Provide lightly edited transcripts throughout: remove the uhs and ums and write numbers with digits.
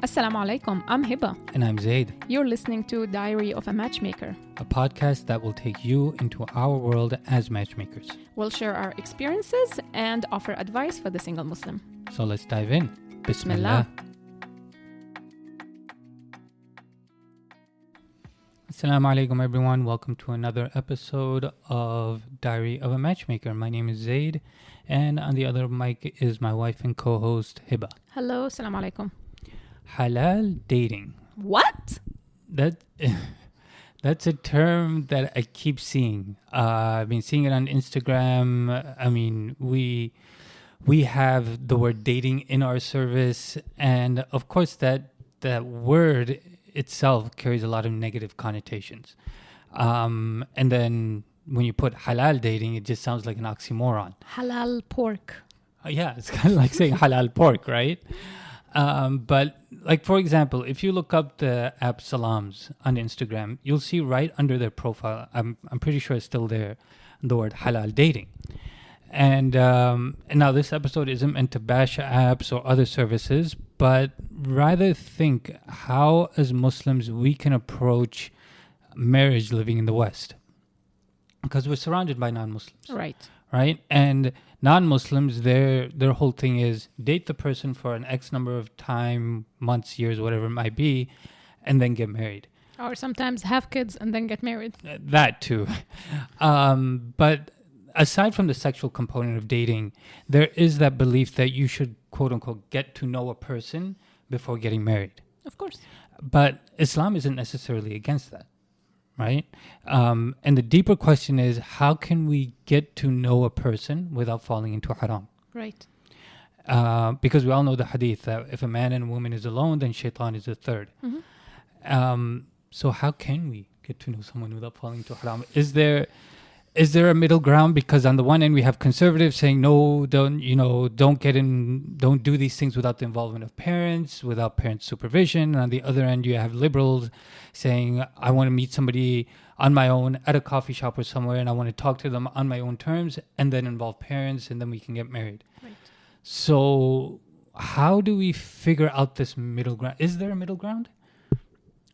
Assalamu alaikum, I'm Hiba. And I'm Zaid, You're listening to Diary of a Matchmaker. a podcast that will take you into our world as matchmakers. We'll share our experiences and offer advice for the single Muslim. So let's dive in. Bismillah. Assalamu alaikum everyone. Welcome to another episode of Diary of a Matchmaker. My name is Zaid, and on the other mic is my wife and co-host Hiba. Hello, assalamu alaikum. Halal dating. What? That's a term that I keep seeing. I've been seeing it on Instagram. I mean, we have the word dating in our service, and of course that word itself carries a lot of negative connotations. And then when you put halal dating, it just sounds like an oxymoron. Halal pork. Yeah, it's kind of like saying halal pork, right? But like, for example, if you look up the app Salams on Instagram, you'll see right under their profile, I'm pretty sure it's still there, the word halal dating. And now this episode isn't meant to bash apps or other services, but rather think how as Muslims we can approach marriage living in the West. Because we're surrounded by non-Muslims. Right? And non-Muslims, their whole thing is date the person for an X number of time, months, years, whatever it might be, and then get married. Or sometimes have kids and then get married. That too. But aside from the sexual component of dating, there is that belief that you should, quote unquote, get to know a person before getting married. Of course. But Islam isn't necessarily against that. Right? And the deeper question is, how can we get to know a person without falling into haram? Right. Because we all know the hadith that if a man and a woman is alone, then shaitan is the third. Mm-hmm. So how can we get to know someone without falling into haram? Is there a middle ground? Because on the one end, we have conservatives saying, no, don't do these things without the involvement of parents, without parent supervision. And on the other end, you have liberals saying, I want to meet somebody on my own at a coffee shop or somewhere, and I want to talk to them on my own terms, and then involve parents, and then we can get married. Right. So how do we figure out this middle ground? Is there a middle ground?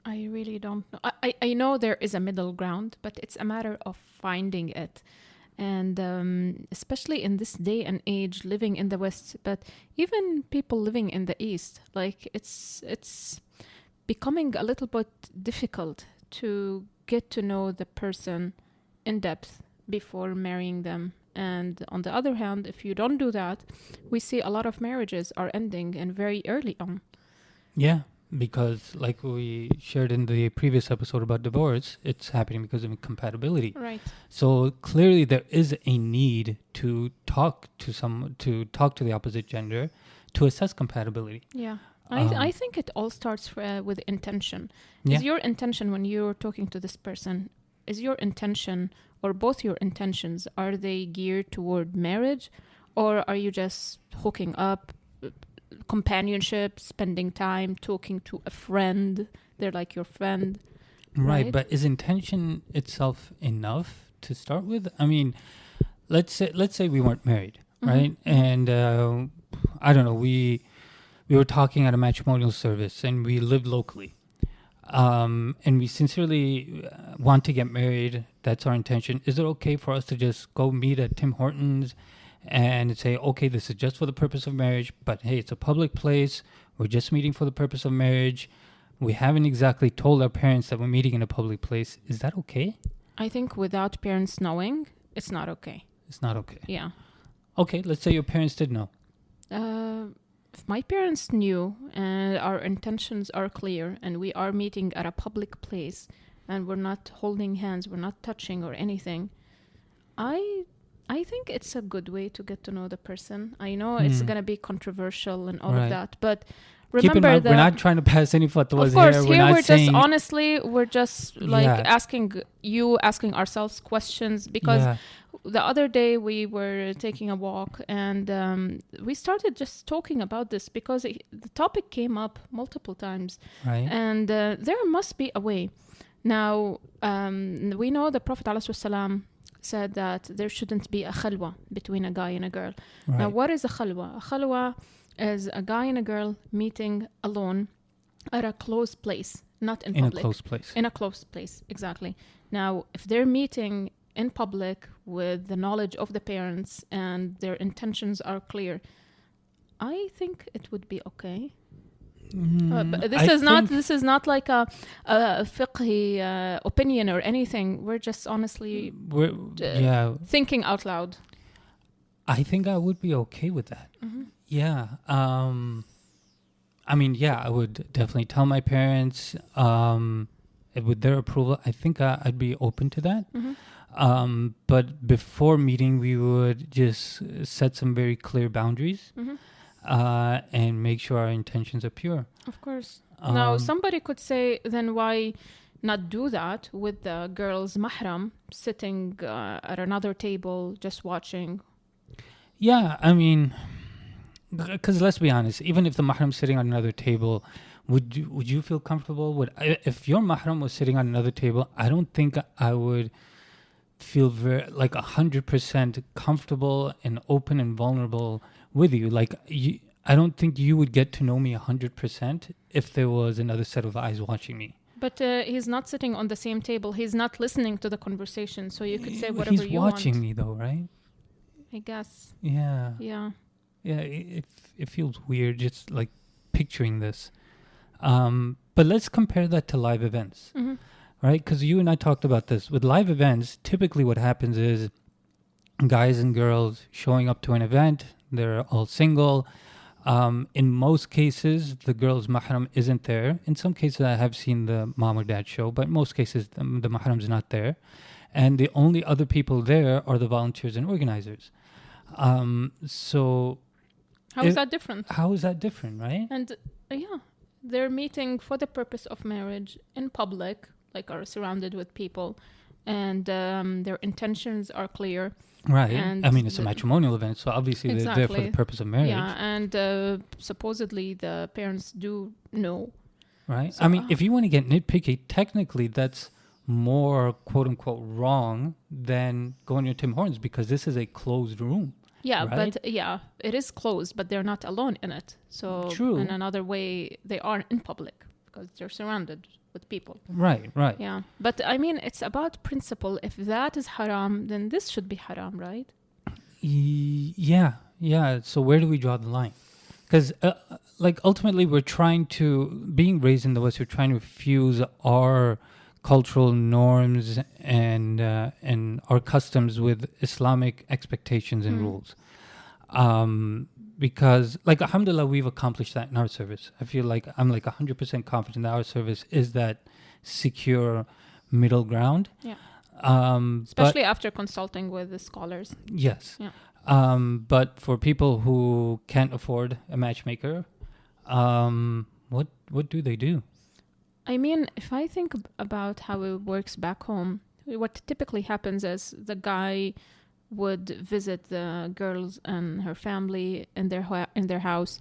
I really don't know. I know there is a middle ground, but it's a matter of finding it. And especially in this day and age, living in the West, but even people living in the East, like it's becoming a little bit difficult to get to know the person in depth before marrying them. And on the other hand, if you don't do that, we see a lot of marriages are ending and very early on. Yeah. Because like we shared in the previous episode about divorce, it's happening because of incompatibility. Right. So clearly there is a need to talk to the opposite gender to assess compatibility. Yeah. I think it all starts with intention. Yeah. Is your intention when you're talking to this person, is your intention or both your intentions, are they geared toward marriage, or are you just hooking up, companionship, spending time, talking to a friend? They're like your friend. Right, but is intention itself enough to start with? I mean, let's say we weren't married, right? And I don't know, we were talking at a matrimonial service and we lived locally. And we sincerely want to get married. That's our intention. Is it okay for us to just go meet at Tim Hortons and say, okay, this is just for the purpose of marriage, but hey, it's a public place. We're just meeting for the purpose of marriage. We haven't exactly told our parents that we're meeting in a public place. Is that okay? I think without parents knowing, it's not okay. It's not okay. Yeah. Okay, let's say your parents did know. If my parents knew and our intentions are clear and we are meeting at a public place and we're not holding hands, we're not touching or anything, I think it's a good way to get to know the person. I know it's going to be controversial and all of that, but remember that we're not trying to pass any fatwas of course, here. We're just honestly, we're just like asking ourselves questions, because the other day we were taking a walk and we started just talking about this because the topic came up multiple times. Right. And there must be a way. Now, we know the Prophet ﷺ said that there shouldn't be a khalwa between a guy and a girl. Right. Now, what is a khalwa? A khalwa is a guy and a girl meeting alone at a closed place, not in In public. a closed place. In a closed place, exactly. Now, if they're meeting in public with the knowledge of the parents and their intentions are clear, I think it would be okay. But this is not like a fiqhi opinion or anything. We're just honestly thinking out loud. I think I would be okay with that. Mm-hmm. Yeah. I mean, yeah, I would definitely tell my parents with their approval. I think I'd be open to that. Mm-hmm. But before meeting, we would just set some very clear boundaries. Mm-hmm. And make sure our intentions are pure. Of course. Now, somebody could say, then why not do that with the girl's mahram sitting at another table just watching? Yeah, I mean, because let's be honest, even if the mahram's sitting on another table, would you feel comfortable? If your mahram was sitting on another table, I don't think I would feel 100% comfortable and open and vulnerable with you. I don't think you would get to know me 100% if there was another set of eyes watching me. But he's not sitting on the same table. He's not listening to the conversation. So you could say whatever you want. He's watching me though, right? I guess. Yeah. Yeah. Yeah, it feels weird just like picturing this. But let's compare that to live events, Mm-hmm. right? Because you and I talked about this. With live events, typically what happens is guys and girls showing up to an event, they're all single. In most cases, the girl's mahram isn't there. In some cases, I have seen the mom or dad show, but in most cases, the mahram's not there. And the only other people there are the volunteers and organizers. So... How is that different? How is that different, right? And they're meeting for the purpose of marriage in public, like are surrounded with people, and their intentions are clear. Right. And I mean, it's a matrimonial event, so obviously they're there for the purpose of marriage. Yeah, and supposedly the parents do know. Right. So, I mean, if you want to get nitpicky, technically that's more quote-unquote wrong than going to Tim Hortons because this is a closed room. Yeah, right? But it is closed, but they're not alone in it. So True. In another way, they are in public because they're surrounded with people. Right. Yeah, but I mean, it's about principle. If that is haram, then this should be haram, right? Yeah. So where do we draw the line? Because ultimately being raised in the West, we're trying to fuse our cultural norms and our customs with Islamic expectations and rules. Because alhamdulillah, we've accomplished that in our service. I feel like I'm 100% confident that our service is that secure middle ground. Yeah. Especially after consulting with the scholars. Yes. Yeah. But for people who can't afford a matchmaker, what do they do? I mean, if I think about how it works back home, what typically happens is the guy would visit the girls and her family in their house.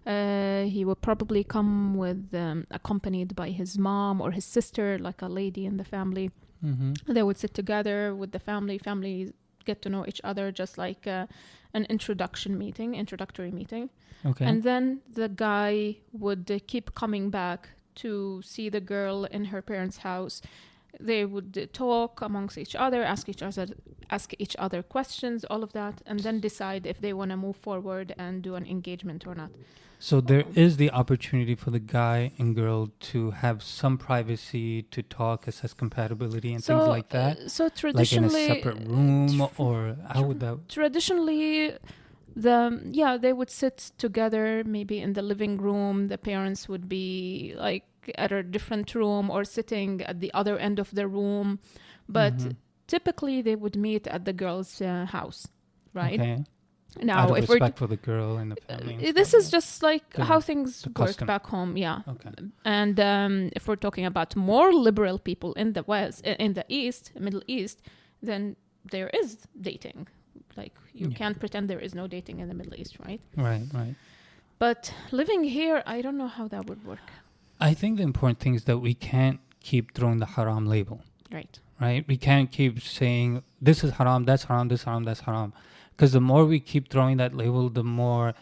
He would probably come with accompanied by his mom or his sister, like a lady in the family. Mm-hmm. They would sit together with the family. Families get to know each other, just like an introductory meeting. Okay. And then the guy would keep coming back to see the girl in her parents' house. They would talk amongst each other, ask each other questions, all of that, and then decide if they want to move forward and do an engagement or not. So there is the opportunity for the guy and girl to have some privacy, to talk, assess compatibility and things like that? So traditionally... Like in a separate room, or how would that... Traditionally... they would sit together, maybe in the living room. The parents would be like at a different room or sitting at the other end of the room. But typically they would meet at the girl's house, right? Okay. Now, out of if respect for the girl and the family. This is just like how things work custom. back home, yeah. Okay. And if we're talking about more liberal people in the West, in the East, Middle East, then there is dating. Like, you can't pretend there is no dating in the Middle East, right? Right. But living here, I don't know how that would work. I think the important thing is that we can't keep throwing the haram label. Right? We can't keep saying, this is haram, that's haram, this haram, that's haram. Because the more we keep throwing that label, the more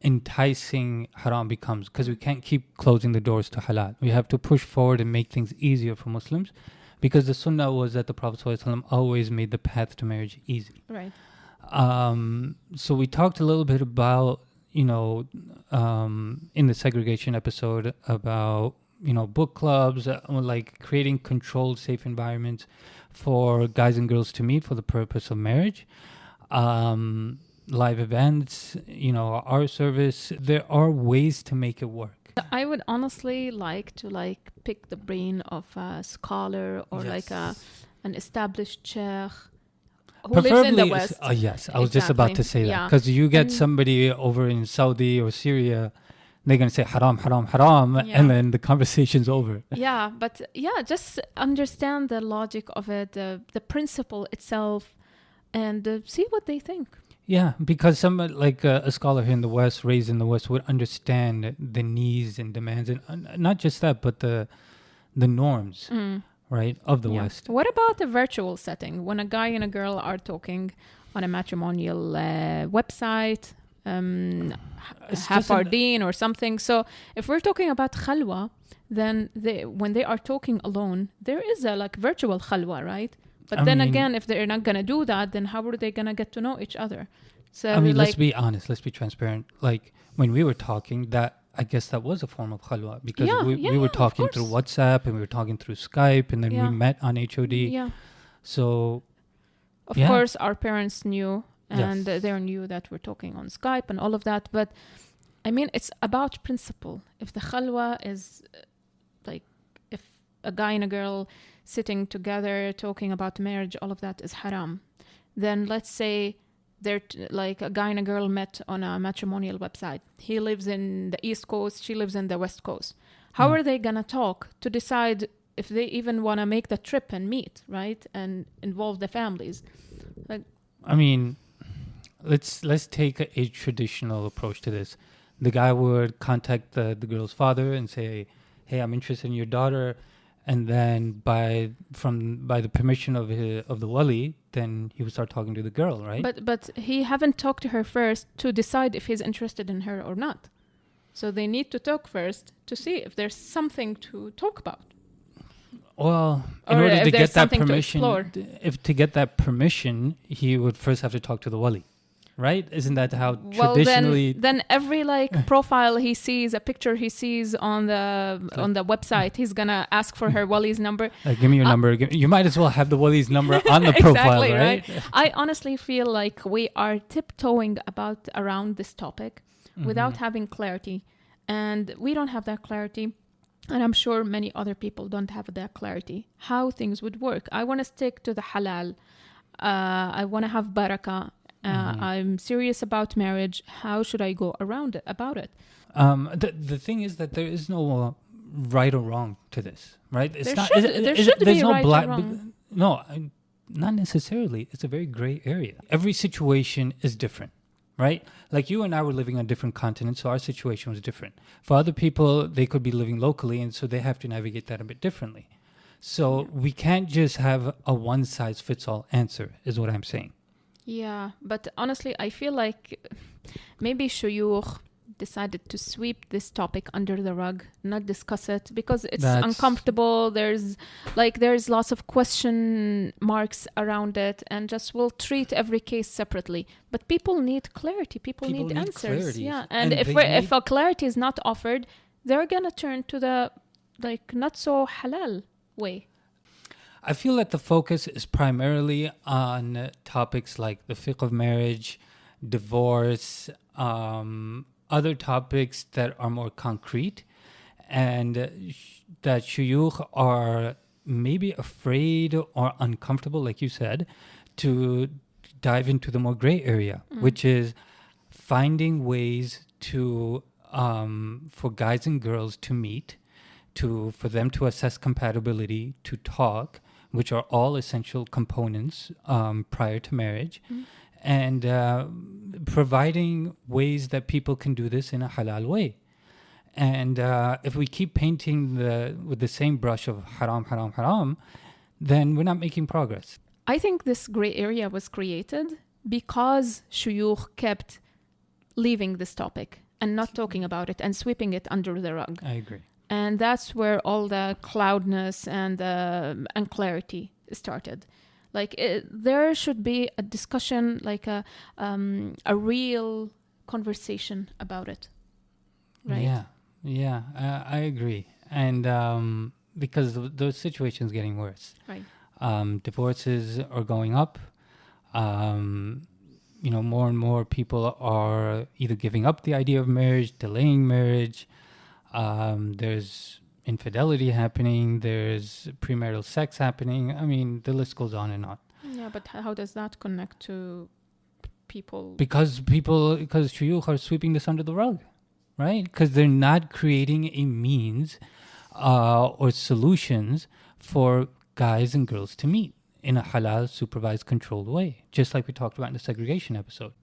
enticing haram becomes, because we can't keep closing the doors to halal. We have to push forward and make things easier for Muslims, because the sunnah was that the Prophet ﷺ always made the path to marriage easy. Right. So we talked a little bit about, in the segregation episode about, book clubs, like creating controlled, safe environments for guys and girls to meet for the purpose of marriage. Live events, our service. There are ways to make it work. I would honestly like to pick the brain of a scholar or an established sheikh who lives in the West. Yes, I was just about to say that, because you get somebody over in Saudi or Syria, they're going to say haram, haram, haram, and then the conversation's over. Yeah, but just understand the logic of it, the principle itself, and see what they think. Yeah, because someone like a scholar here in the West, raised in the West, would understand the needs and demands, and not just that, but the norms, right, of the West. What about a virtual setting when a guy and a girl are talking on a matrimonial website, Hafardeen or something? So if we're talking about khalwa, then when they are talking alone, there is a virtual khalwa, right? But again, if they're not going to do that, then how are they going to get to know each other? So let's be honest, let's be transparent. Like when we were talking, I guess that was a form of khalwa, because we were talking through WhatsApp and we were talking through Skype, and then we met on HOD. Yeah. So, of course, our parents knew, and they knew that we're talking on Skype and all of that. But it's about principle. If the khalwa is if a guy and a girl sitting together talking about marriage, all of that is haram. Then let's say they're a guy and a girl met on a matrimonial website. He lives in the East Coast, she lives in the West Coast. How are they gonna talk to decide if they even want to make the trip and meet, right, and involve the families? Let's take a traditional approach to this. The guy would contact the girl's father and say, "Hey, I'm interested in your daughter." And then by the permission of the wali, then he would start talking to the girl, right? But he haven't talked to her first to decide if he's interested in her or not. So they need to talk first to see if there's something to talk about. Well, in order to get that permission, to get that permission, he would first have to talk to the wali. Right? Isn't that how traditionally? Then every profile he sees, a picture he sees on the website, he's gonna ask for her wali's number. Give me your number. You might as well have the wali's number on the profile, exactly, right? I honestly feel like we are tiptoeing around this topic without having clarity, and we don't have that clarity. And I'm sure many other people don't have that clarity, how things would work. I want to stick to the halal. I want to have barakah. I'm serious about marriage. How should I go about it? The thing is that there is no right or wrong to this, right? There should be no right or wrong. No, not necessarily. It's a very gray area. Every situation is different, right? Like you and I were living on different continents, so our situation was different. For other people, they could be living locally, and so they have to navigate that a bit differently. So we can't just have a one-size-fits-all answer, is what I'm saying. Yeah, but honestly, I feel like maybe shuyukh decided to sweep this topic under the rug, not discuss it, because it's uncomfortable. There's lots of question marks around it, and just we'll treat every case separately. But people need clarity. People need answers. Clarity. Yeah, and if a clarity is not offered, they're gonna turn to the not so halal way. I feel that the focus is primarily on topics like the fiqh of marriage, divorce, other topics that are more concrete, and that shuyukh are maybe afraid or uncomfortable, like you said, to dive into the more gray area, which is finding ways to for guys and girls to meet, for them to assess compatibility, to talk, which are all essential components prior to marriage, and providing ways that people can do this in a halal way. And if we keep painting with the same brush of haram, haram, haram, then we're not making progress. I think this gray area was created because shuyukh kept leaving this topic and not talking about it and sweeping it under the rug. I agree. And that's where all the cloudness and clarity started. There should be a discussion, like a real conversation about it, right? Yeah, I agree. And because those situations getting worse, right? Divorces are going up. More and more people are either giving up the idea of marriage, delaying marriage. There's infidelity happening. There's premarital sex happening. I mean, the list goes on and on. Yeah, but how does that connect to people? Because shuyukh are sweeping this under the rug, right? Because they're not creating a means or solutions for guys and girls to meet in a halal, supervised, controlled way, just like we talked about in the segregation episode.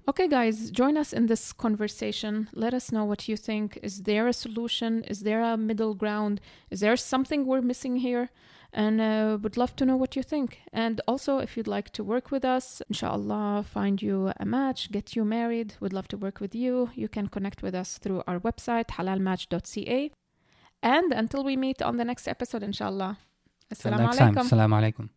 Okay, guys, join us in this conversation. Let us know what you think. Is there a solution? Is there a middle ground? Is there something we're missing here? And would love to know what you think. And also, if you'd like to work with us, inshallah, find you a match, get you married, we'd love to work with you. You can connect with us through our website, halalmatch.ca. And until we meet on the next episode, inshallah. Assalamu alaikum.